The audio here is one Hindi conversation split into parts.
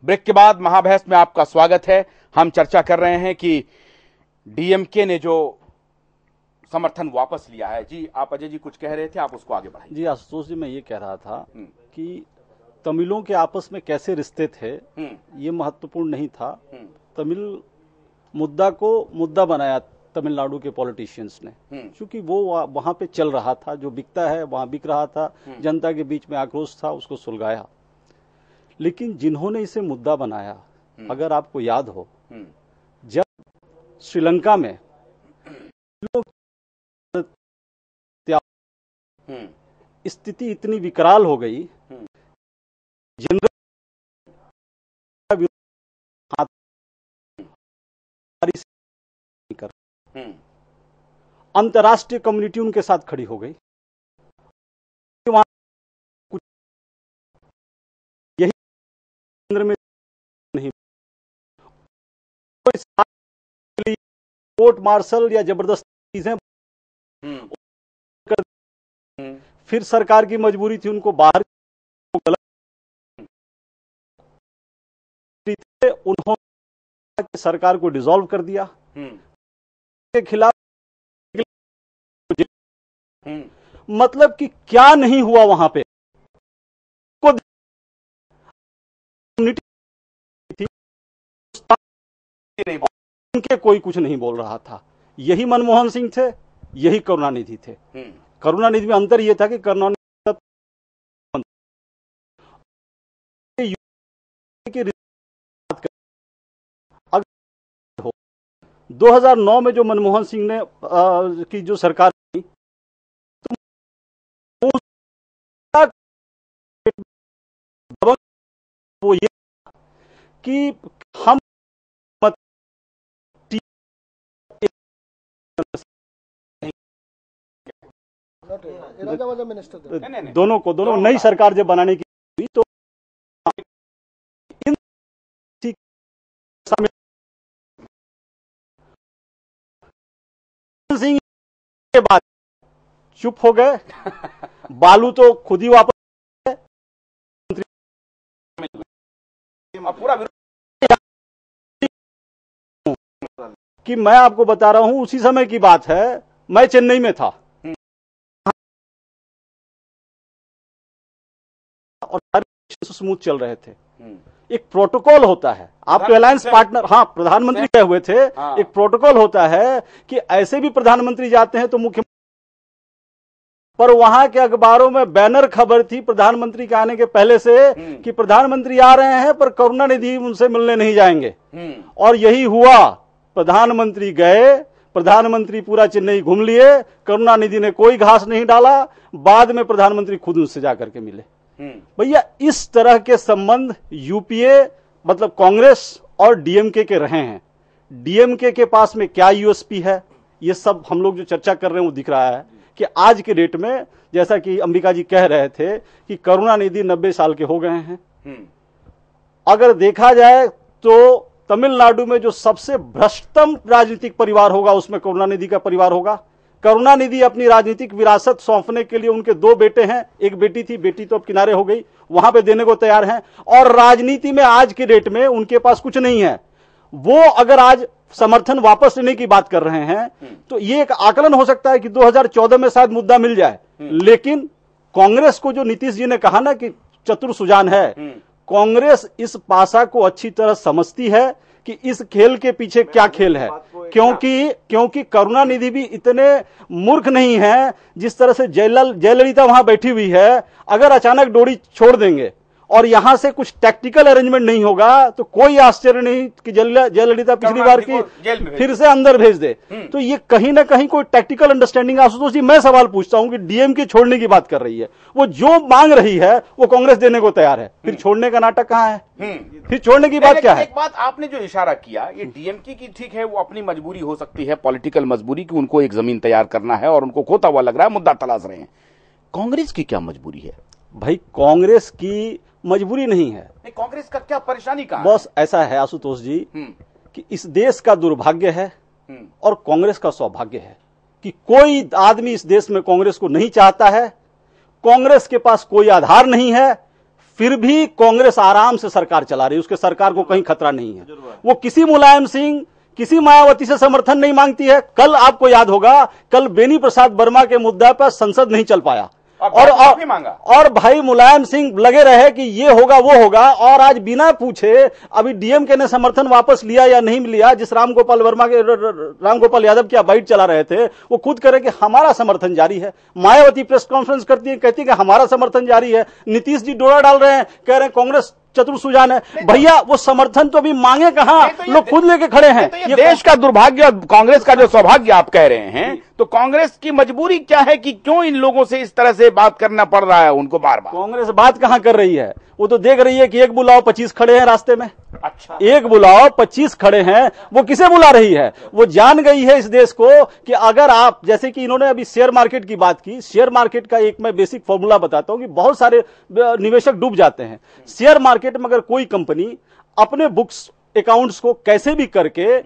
ब्रेक के बाद महाबहस में आपका स्वागत है। हम चर्चा कर रहे हैं कि डीएमके ने जो समर्थन वापस लिया है। जी आप अजय जी कुछ कह रहे थे, आप उसको आगे बढ़ाइए। जी आशुतोष जी, मैं ये कह रहा था कि तमिलों के आपस में कैसे रिश्ते थे ये महत्वपूर्ण नहीं था। तमिल मुद्दा को मुद्दा बनाया तमिलनाडु के पॉलिटिशियंस ने, क्योंकि वो वहां पे चल रहा था, जो बिकता है वहां बिक रहा था, जनता के बीच में आक्रोश था, उसको सुलगाया। लेकिन जिन्होंने इसे मुद्दा बनाया, अगर आपको याद हो, जब श्रीलंका में स्थिति इतनी विकराल हो गई, जनरल अंतर्राष्ट्रीय कम्युनिटी उनके साथ खड़ी हो गई। यही केंद्र में नहीं, कोर्ट मार्शल या जबरदस्ती चीजें, फिर सरकार की मजबूरी थी उनको बाहर, उन्होंने सरकार को डिसॉल्व कर दिया के खिलाफ। मतलब कि क्या नहीं हुआ वहां पे, उनके कोई कुछ नहीं बोल रहा था। यही मनमोहन सिंह थे, यही करुणानिधि थे। करुणानिधि में अंतर यह था कि करुणानिधि 2009 में जो मनमोहन सिंह ने की जो सरकार थी, वो ये कि हम दोनों नई सरकार जब बनाने की हुई तो सिंह के बाद चुप हो गए। बालू तो खुद ही वापस पूरा कि मैं आपको बता रहा हूं, उसी समय की बात है, मैं चेन्नई में था और स्मूथ चल रहे थे। एक प्रोटोकॉल होता है, आप तो अलायंस पार्टनर, हाँ प्रधानमंत्री गए हुए थे, एक प्रोटोकॉल होता है कि ऐसे भी प्रधानमंत्री जाते हैं तो मुख्यमंत्री, पर वहां के अखबारों में बैनर खबर थी प्रधानमंत्री के आने के पहले से कि प्रधानमंत्री आ रहे हैं पर करुणानिधि उनसे मिलने नहीं जाएंगे। और यही हुआ, प्रधानमंत्री गए, प्रधानमंत्री पूरा चेन्नई घूम लिए, करुणानिधि ने कोई घास नहीं डाला, बाद में प्रधानमंत्री खुद उनसे जाकर के मिले। भैया इस तरह के संबंध यूपीए मतलब कांग्रेस और डीएमके के रहे हैं। डीएमके के पास में क्या यूएसपी है, ये सब हम लोग जो चर्चा कर रहे हैं वो दिख रहा है कि आज के डेट में, जैसा कि अंबिका जी कह रहे थे कि करुणानिधि 90 साल के हो गए हैं। अगर देखा जाए तो तमिलनाडु में जो सबसे भ्रष्टतम राजनीतिक परिवार होगा उसमें करुणानिधि का परिवार होगा। करुणानिधि अपनी राजनीतिक विरासत सौंपने के लिए, उनके 2 बेटे हैं, एक बेटी थी, बेटी तो अब किनारे हो गई, वहां पे देने को तैयार हैं। और राजनीति में आज के डेट में उनके पास कुछ नहीं है। वो अगर आज समर्थन वापस लेने की बात कर रहे हैं तो ये एक आकलन हो सकता है कि 2014 में शायद मुद्दा मिल जाए। लेकिन कांग्रेस को, जो नीतीश जी ने कहा ना कि चतुर सुजान है, कांग्रेस इस पासा को अच्छी तरह समझती है कि इस खेल के पीछे क्या खेल है। क्योंकि करुणानिधि भी इतने मूर्ख नहीं है, जिस तरह से जयललिता वहां बैठी हुई है, अगर अचानक डोरी छोड़ देंगे और यहां से कुछ टैक्टिकल अरेंजमेंट नहीं होगा तो कोई आश्चर्य नहीं कि जयललिता पिछली बार की फिर से अंदर भेज दे। तो ये कहीं ना कहीं कोई टैक्टिकल अंडरस्टैंडिंग। आशुतोष जी, मैं सवाल पूछता हूं कि डीएमके छोड़ने की बात कर रही है, वो जो मांग रही है वो कांग्रेस देने को तैयार है, फिर छोड़ने का नाटक कहां है? फिर छोड़ने की बात क्या है? एक बात आपने जो इशारा किया, ये डीएमके की ठीक है, वो अपनी मजबूरी हो सकती है, पॉलिटिकल मजबूरी की, उनको एक जमीन तैयार करना है और उनको खोता हुआ लग रहा है, मुद्दा तलाश रहे हैं। कांग्रेस की क्या मजबूरी है? भाई कांग्रेस की मजबूरी नहीं है। कांग्रेस का क्या परेशानी कहां? बस ऐसा है आशुतोष जी कि इस देश का दुर्भाग्य है और कांग्रेस का सौभाग्य है कि कोई आदमी इस देश में कांग्रेस को नहीं चाहता है। कांग्रेस के पास कोई आधार नहीं है, फिर भी कांग्रेस आराम से सरकार चला रही है, उसके सरकार को कहीं खतरा नहीं है। वो किसी मुलायम सिंह, किसी मायावती से समर्थन नहीं मांगती है। कल आपको याद होगा, कल बेनी प्रसाद वर्मा के मुद्दा पर संसद नहीं चल पाया और भाई मुलायम सिंह लगे रहे कि ये होगा वो होगा, और आज बिना पूछे अभी डीएमके ने समर्थन वापस लिया या नहीं लिया। जिस रामगोपाल यादव की बाइट चला रहे थे, वो खुद कह रहे कि हमारा समर्थन जारी है। मायावती प्रेस कॉन्फ्रेंस करती है, कहती है कि हमारा समर्थन जारी है। नीतीश जी डोरा डाल रहे हैं, कह रहे हैं कांग्रेस चतुर सुजान है। भैया वो समर्थन तो अभी मांगे कहां, लोग खुद लेके खड़े हैं। ये देश का दुर्भाग्य और कांग्रेस का जो सौभाग्य आप कह रहे हैं, तो कांग्रेस की मजबूरी क्या है कि क्यों इन लोगों से इस तरह से बात करना पड़ रहा है उनको बार बार? कांग्रेस बात कहां कर रही है, वो तो देख रही है कि एक बुलाओ 25 खड़े हैं रास्ते में। अच्छा, एक बुलाओ 25 खड़े हैं, वो किसे बुला रही है? वो जान गई है इस देश को कि अगर आप, जैसे कि इन्होंने अभी शेयर मार्केट की बात की, शेयर मार्केट का एक मैं बेसिक फॉर्मूला बताता हूं कि बहुत सारे निवेशक डूब जाते हैं शेयर मार्केट में। अगर कोई कंपनी अपने बुक्स अकाउंट्स को कैसे भी करके,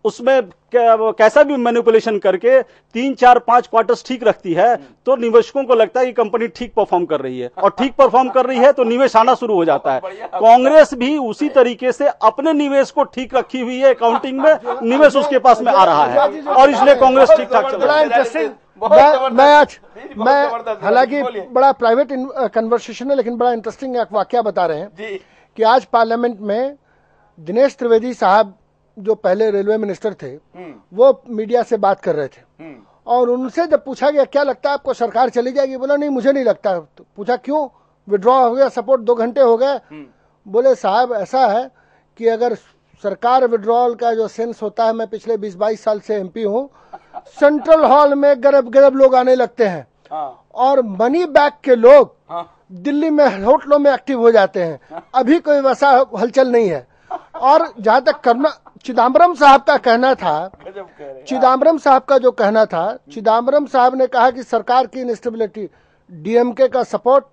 उसमें कैसा भी मैनिपुलेशन करके 3, 4, 5 क्वार्टर्स ठीक रखती है, तो निवेशकों को लगता है कि कंपनी ठीक परफॉर्म कर रही है, और ठीक परफॉर्म कर रही है तो निवेश आना शुरू हो जाता है। कांग्रेस भी उसी तरीके से अपने निवेश को ठीक रखी हुई है, अकाउंटिंग में निवेश उसके पास में आ रहा है, और इसलिए कांग्रेस ठीक ठाक चल रहा है। मैं हालांकि बड़ा प्राइवेट कन्वर्सेशन है, लेकिन बड़ा इंटरेस्टिंग एक वाकया बता रहे हैं कि आज पार्लियामेंट में दिनेश त्रिवेदी साहब, जो पहले रेलवे मिनिस्टर थे, वो मीडिया से बात कर रहे थे, और उनसे जब पूछा गया क्या लगता है आपको सरकार चली जाएगी, बोला नहीं मुझे नहीं लगता। तो पूछा क्यों, विड्रॉ हो गया सपोर्ट, 2 घंटे हो गए। बोले साहब ऐसा है कि अगर सरकार विड्रॉल का जो सेंस होता है, मैं पिछले 20-22 साल से एमपी हूँ, सेंट्रल हॉल में गरब लोग आने लगते हैं, और मनी बैग के लोग दिल्ली में होटलों में एक्टिव हो जाते हैं। अभी कोई वैसा हलचल नहीं है। और जहां तक चिदम्बरम साहब का कहना था, चिदम्बरम साहब का जो कहना था, चिदम्बरम साहब ने कहा कि सरकार की इंस्टेबिलिटी, डीएमके का सपोर्ट,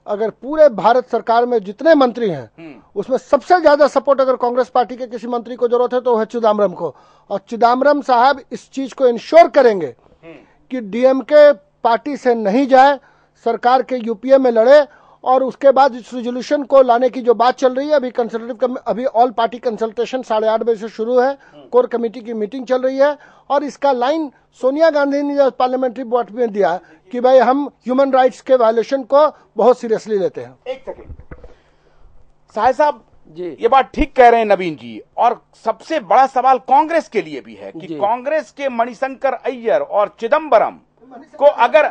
अगर पूरे भारत सरकार में जितने मंत्री हैं उसमें सबसे ज्यादा सपोर्ट अगर कांग्रेस पार्टी के किसी मंत्री को जरूरत है तो है चिदम्बरम को। और चिदम्बरम साहब इस चीज को इंश्योर करेंगे कि डीएमके पार्टी से नहीं जाए, सरकार के यूपीए में लड़े, और उसके बाद इस रेजोल्यूशन को लाने की जो बात चल रही है, अभी ऑल पार्टी कंसल्टेशन 8:30 बजे से शुरू है, कोर कमेटी की मीटिंग चल रही है, और इसका लाइन सोनिया गांधी ने पार्लियामेंट्री बोर्ड में दिया कि भाई हम ह्यूमन राइट्स के वायलेशन को बहुत सीरियसली लेते हैं। एक सेकेंड साहिब साहब जी, ये बात ठीक कह रहे हैं नवीन जी, और सबसे बड़ा सवाल कांग्रेस के लिए भी है कि कांग्रेस के मणिशंकर अय्यर और चिदम्बरम को अगर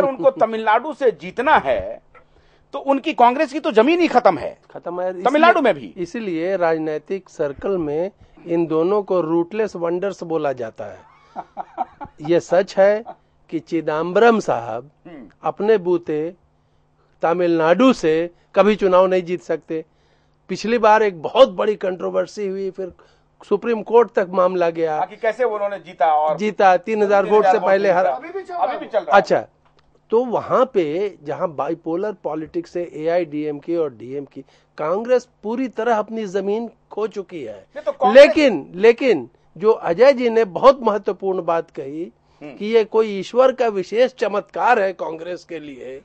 उनको तमिलनाडु से जीतना है तो उनकी कांग्रेस की तो जमीन ही खत्म है तमिलनाडु में भी। इसीलिए राजनीतिक सर्कल में इन दोनों को रूटलेस वंडर्स बोला जाता है। ये सच है कि चिदम्बरम साहब अपने बूते तमिलनाडु से कभी चुनाव नहीं जीत सकते। पिछली बार एक बहुत बड़ी कंट्रोवर्सी हुई, फिर सुप्रीम कोर्ट तक मामला गया कि कैसे उन्होंने जीता 3000 वोट से पहले हरा। अभी भी चल रहा। अच्छा, तो वहां पे जहां बाइपोलर पॉलिटिक्स है, एआईडीएमके और डीएमके, कांग्रेस पूरी तरह अपनी जमीन खो चुकी है। तो लेकिन जो अजय जी ने बहुत महत्वपूर्ण बात कही कि ये कोई ईश्वर का विशेष चमत्कार है कांग्रेस के लिए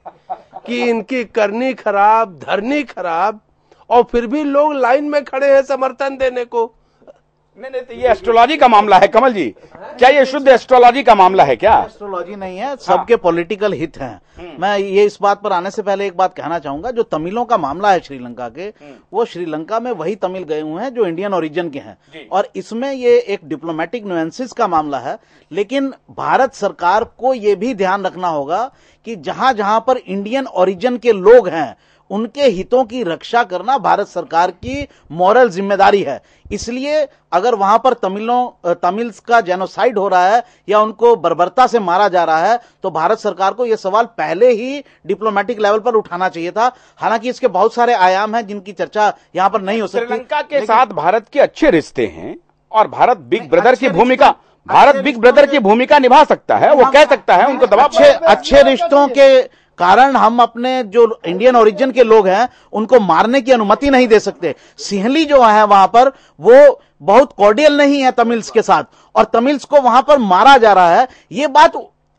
कि इनकी करनी खराब, धरनी खराब, और फिर भी लोग लाइन में खड़े हैं समर्थन देने को। नहीं, तो ये एस्ट्रोलॉजी का मामला है कमल जी, क्या ये शुद्ध एस्ट्रोलॉजी का मामला है क्या? एस्ट्रोलॉजी नहीं है, सबके पॉलिटिकल हित हैं। मैं ये इस बात पर आने से पहले एक बात कहना चाहूंगा, जो तमिलों का मामला है श्रीलंका के, वो श्रीलंका में वही तमिल गए हुए हैं जो इंडियन ओरिजिन के हैं, और इसमें ये एक डिप्लोमेटिक नुएंसेस का मामला है। लेकिन भारत सरकार को ये भी ध्यान रखना होगा कि जहां जहां पर इंडियन ओरिजिन के लोग हैं उनके हितों की रक्षा करना भारत सरकार की मॉरल जिम्मेदारी है। इसलिए अगर वहां पर तमिल्स का जेनोसाइड हो रहा है या उनको बर्बरता से मारा जा रहा है, तो भारत सरकार को यह सवाल पहले ही डिप्लोमेटिक लेवल पर उठाना चाहिए था। हालांकि इसके बहुत सारे आयाम हैं जिनकी चर्चा यहां पर नहीं हो सकती। श्रीलंका के साथ भारत के अच्छे रिश्ते हैं और भारत बिग ब्रदर की भूमिका निभा सकता है, वो कह सकता है, उनको दबाव। अच्छे रिश्तों के कारण हम अपने जो इंडियन ओरिजिन के लोग हैं उनको मारने की अनुमति नहीं दे सकते। सिंहली जो है वहां पर वो बहुत कॉर्डियल नहीं है तमिल्स के साथ, और तमिल्स को वहां पर मारा जा रहा है। ये बात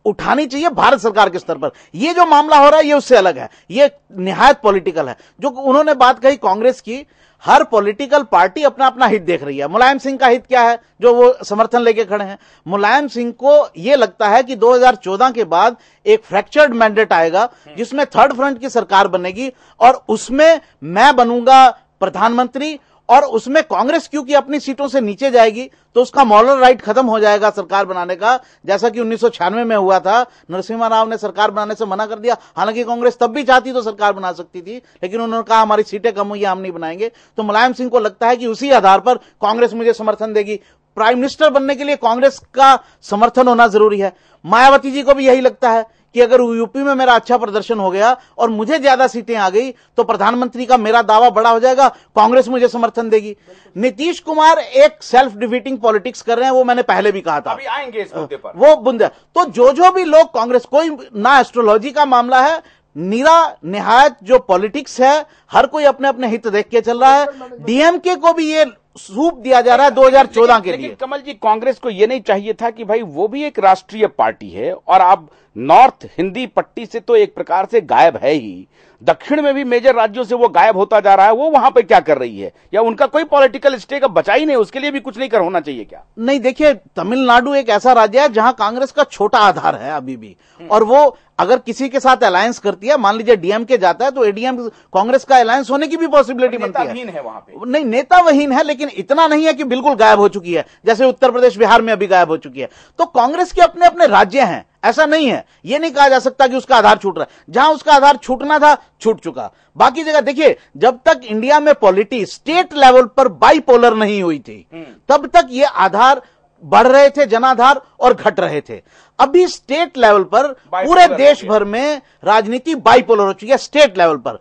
उठानी चाहिए भारत सरकार के स्तर पर। ये जो मामला हो रहा है ये उससे अलग है, ये निहायत पॉलिटिकल है। जो उन्होंने बात कही कांग्रेस की, हर पॉलिटिकल पार्टी अपना अपना हित देख रही है। मुलायम सिंह का हित क्या है जो वो समर्थन लेके खड़े हैं? मुलायम सिंह को यह लगता है कि 2014 के बाद एक फ्रैक्चर्ड मैंडेट आएगा जिसमें थर्ड फ्रंट की सरकार बनेगी और उसमें मैं बनूंगा प्रधानमंत्री, और उसमें कांग्रेस क्योंकि अपनी सीटों से नीचे जाएगी तो उसका मॉरल राइट खत्म हो जाएगा सरकार बनाने का, जैसा कि 1996 में हुआ था। नरसिम्हा राव ने सरकार बनाने से मना कर दिया, हालांकि कांग्रेस तब भी चाहती तो सरकार बना सकती थी, लेकिन उन्होंने कहा हमारी सीटें कम हुई, हम नहीं बनाएंगे। तो मुलायम सिंह को लगता है कि उसी आधार पर कांग्रेस मुझे समर्थन देगी। प्राइम मिनिस्टर बनने के लिए कांग्रेस का समर्थन होना जरूरी है। मायावती जी को भी यही लगता है कि अगर यूपी में मेरा अच्छा प्रदर्शन हो गया और मुझे ज्यादा सीटें आ गई तो प्रधानमंत्री का मेरा दावा बड़ा हो जाएगा, कांग्रेस मुझे समर्थन देगी। नीतीश कुमार एक सेल्फ डिफीटिंग पॉलिटिक्स कर रहे हैं, वो मैंने पहले भी कहा था, अभी आएंगे इस मुद्दे पर। वो बुंदे तो जो भी लोग कांग्रेस, कोई ना एस्ट्रोलॉजी का मामला है, निहायत जो पॉलिटिक्स है, हर कोई अपने अपने हित देख के चल रहा है। डीएमके को भी ये सूप दिया जा रहा है 2014 के लिए। लेकिन कमल जी, कांग्रेस को यह नहीं चाहिए था कि भाई वो भी एक राष्ट्रीय पार्टी है और आप नॉर्थ हिंदी पट्टी से तो एक प्रकार से गायब है ही, दक्षिण में भी मेजर राज्यों से वो गायब होता जा रहा है, वो वहां पे क्या कर रही है? या उनका कोई पॉलिटिकल स्टेक अब बचा ही नहीं, उसके लिए भी कुछ नहीं कर होना चाहिए क्या? नहीं, देखिए तमिलनाडु एक ऐसा राज्य है जहां कांग्रेस का छोटा आधार है अभी भी, और वो अगर किसी के साथ अलायंस करती है, मान लीजिए डीएमके जाता है तो एडीएम कांग्रेस का अलायंस होने की भी पॉसिबिलिटी बनती है। नेताविहीन है वहां पे। नहीं, नेताविहीन है, लेकिन इतना नहीं है कि बिल्कुल गायब हो चुकी है, जैसे उत्तर प्रदेश बिहार में अभी गायब हो चुकी है। तो कांग्रेस के अपने अपने राज्य हैं, ऐसा नहीं है, यह नहीं कहा जा सकता कि उसका आधार छूट रहा है। जहां उसका आधार छूटना था छूट चुका। बाकी जगह देखिए, जब तक इंडिया में पॉलिटी स्टेट लेवल पर बाइपोलर नहीं हुई थी तब तक ये आधार बढ़ रहे थे, जनाधार, और घट रहे थे। अभी स्टेट लेवल पर पूरे देश भर में राजनीति बाइपोलर हो चुकी है स्टेट लेवल पर।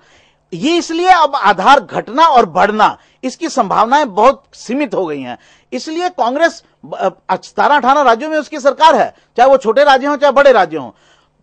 ये इसलिए अब आधार घटना और बढ़ना, इसकी संभावनाएं बहुत सीमित हो गई हैं। इसलिए कांग्रेस 17-18 राज्यों में उसकी सरकार है, चाहे वो छोटे राज्य हों चाहे बड़े राज्य हों,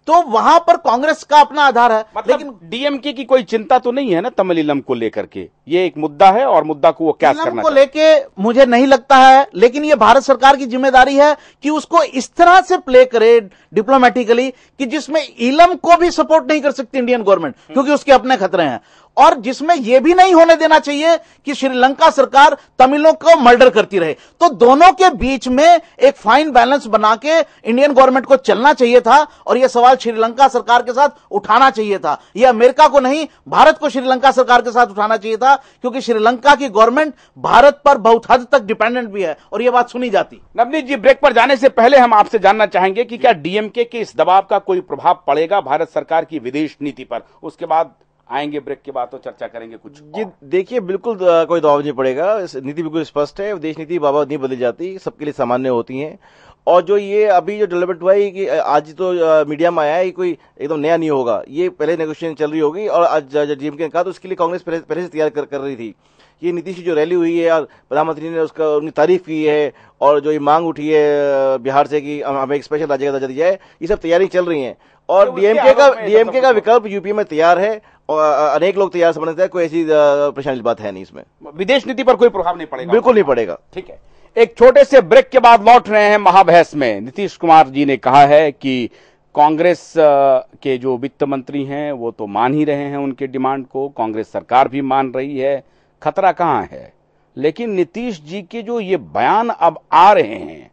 तो वहां पर कांग्रेस का अपना आधार है। मतलब लेकिन डीएमके की कोई चिंता तो नहीं है ना तमिलिलम को लेकर के? ये एक मुद्दा है और मुद्दा को वो कैश करना को लेके मुझे नहीं लगता है, लेकिन ये भारत सरकार की जिम्मेदारी है कि उसको इस तरह से प्ले करे डिप्लोमेटिकली कि जिसमें इलम को भी सपोर्ट नहीं कर सकती इंडियन गवर्नमेंट, क्योंकि उसके अपने खतरे हैं, और जिसमें यह भी नहीं होने देना चाहिए कि श्रीलंका सरकार तमिलों को मर्डर करती रहे। तो दोनों के बीच में एक फाइन बैलेंस बना के इंडियन गवर्नमेंट को चलना चाहिए था, और यह सवाल श्रीलंका सरकार के साथ उठाना चाहिए था। यह अमेरिका को नहीं, भारत को श्रीलंका सरकार के साथ उठाना चाहिए था, क्योंकि श्रीलंका की गवर्नमेंट भारत पर बहुत हद तक डिपेंडेंट भी है, और यह बात सुनी जाती। नवनीत जी, ब्रेक पर जाने से पहले हम आपसे जानना चाहेंगे कि क्या डीएमके के इस दबाव का कोई प्रभाव पड़ेगा भारत सरकार की विदेश नीति पर? उसके बाद आएंगे ब्रेक के बाद तो चर्चा करेंगे कुछ। जी देखिए, बिल्कुल कोई दबाव नहीं पड़ेगा, नीति बिल्कुल स्पष्ट है। विदेश नीति बाबा नहीं बदली जाती, सबके लिए सामान्य होती हैं। और जो ये अभी जो डेवलपमेंट हुआ है कि आज तो मीडिया में आया है, कोई एकदम नया नहीं होगा, ये पहले नेगोशिएशन चल रही होगी, और आज डीएमके ने कहा तो उसके लिए कांग्रेस पहले से तैयार कर रही थी। ये नीतीश की जो रैली हुई है और प्रधानमंत्री ने उनकी तारीफ की है, और जो ये मांग उठी है बिहार से कि हमें एक स्पेशल राज्य का दर्जा दिया जाए, ये सब तैयारी चल रही है। और डीएमके का विकल्प यूपी में तैयार है, और अनेक लोग तैयार समझते हैं, कोई ऐसी परेशानी की बात है नहीं इसमें। विदेश नीति पर कोई प्रभाव नहीं पड़ेगा? बिल्कुल नहीं पड़ेगा। ठीक है, एक छोटे से ब्रेक के बाद लौट रहे हैं महाबहस में। नीतीश कुमार जी ने कहा है कि कांग्रेस के जो वित्त मंत्री हैं वो तो मान ही रहे हैं उनके डिमांड को, कांग्रेस सरकार भी मान रही है, खतरा कहां है? लेकिन नीतीश जी के जो ये बयान अब आ रहे हैं,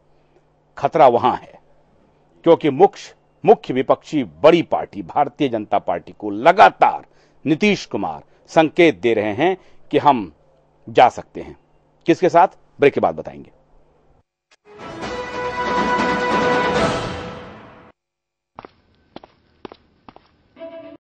खतरा वहां है, क्योंकि मुख्य विपक्षी बड़ी पार्टी भारतीय जनता पार्टी को लगातार नीतीश कुमार संकेत दे रहे हैं कि हम जा सकते हैं। किसके साथ? ब्रेक के बाद बताएंगे।